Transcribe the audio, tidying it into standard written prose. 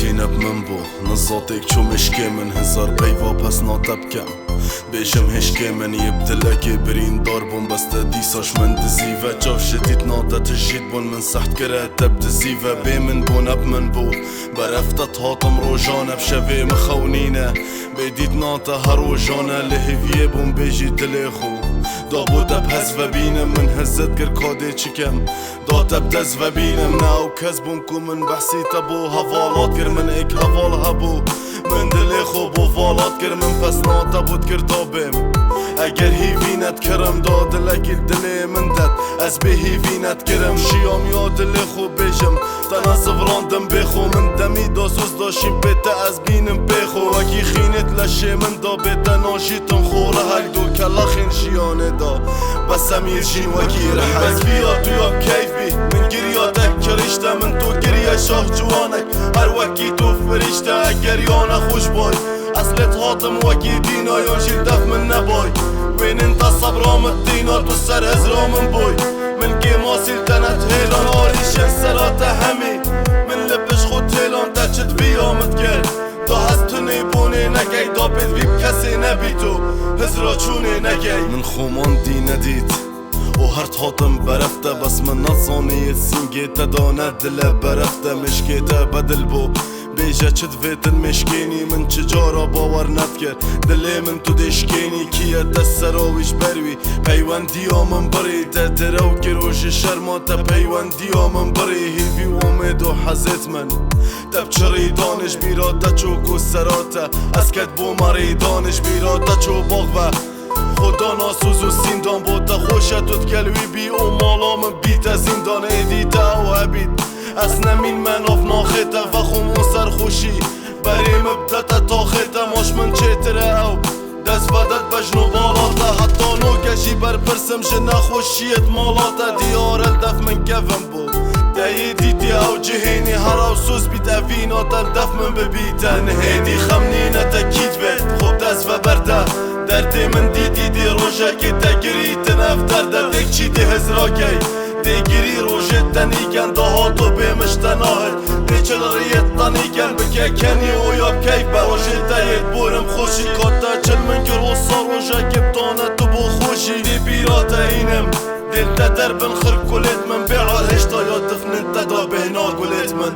تینب من بو نزاتك چو مشکه من هزار پیوا پس ناتب کم بیشم هشکه من یبدلکی برین دار بون بسته دیساش من دزیوه جاو شدید ناده تجید بون من سحت کره تب دزیوه بی من بون اب من بو برفتت هاتم روژانه بشوه مخونینه بیدید ناده هر روژانه لحویه بون بیجی دلی خو دا بود اب هز و بینم من هزت گر کاده چکم دا تب دز و بینم ناو کز بون کو من بحثی تبو حوالات گر من ایک حوال هبو من دلی خو بو والات گر من پس ناده بود گر دابم اگر هیوینت کرم دا دلکی دلی من دد از به هیوینت کرم شیام یا دلی خو بیشم تنا سفراندم بخو من دمی دا سوز داشیم بیتا از بینم بخو اکی خینت لشه من دا بیتا ناشیتم خوره هک دو کلا خین شیانه دا بس امیر شین وکی رحل بس بیا تو یا کیف بی من گریاتک کرشته من تو گریه شاه جوانک هر وکی تو فرشته اگر یانه خوش بای اصلت هاتم وکی دینا یا جیل دف من نبای وین انت صبرام الدینا تو سر هزرا من بای من گیما سلطنت هیلان آریشن سرات همی من لبش خود هیلان دچت بیامت کرد دا هست تو نیبونه نگی دا بید ویب کسی نبی تو هزرا چونه نگی من خومان دی ندید و هر هاتم برفته بس من نصاني سنگیت دانه دل برفته مشکیت بدل بو بیجه چد ویتن مشکینی من چجارا باور نفکر دلی من تو دشکینی کیه تسراویش بروی پیوندی آمن بری تترو کروش شرمات پیوندی آمن بری هیوی امید و حزت من تب چری دانش بیرا تچوکو سراته از کت بو مری دانش بیرا تچو باغ و خدا ناسوز و سیندان بوده خوشتت گلوی بی و مالام بیت زندان ایدیده و عبید از نمین من آف ناخته و خمون سرخوشی بریم ابدت تاخته ماش من چتره او دست بدت بجنو بالاته حتی نو کشی بر پرسم جه نخوشیت مالاته دیار الدف من گفم بو دهی دیدی او جهینی هر او سوز بیت اویناتا دف من ببیتن هیدی خمنینه تکید بید خوب دست و برده دردی من دیدی روژه که تگریتن افتر دردک چی دی هزراکی دیگری روژه تنیگن دا هاتو بیمشتناهد دی چلریت تنیگن بکه کنی او یاب کیف با روژه تایید بورم خوشی کاتا چل من گر و سا روژه که بتانه تو بو خوشی دی بیرات اینم دل تا دربن خر کلیت من بیعال هشتا یا دفنن تا دا بهنا گلیت من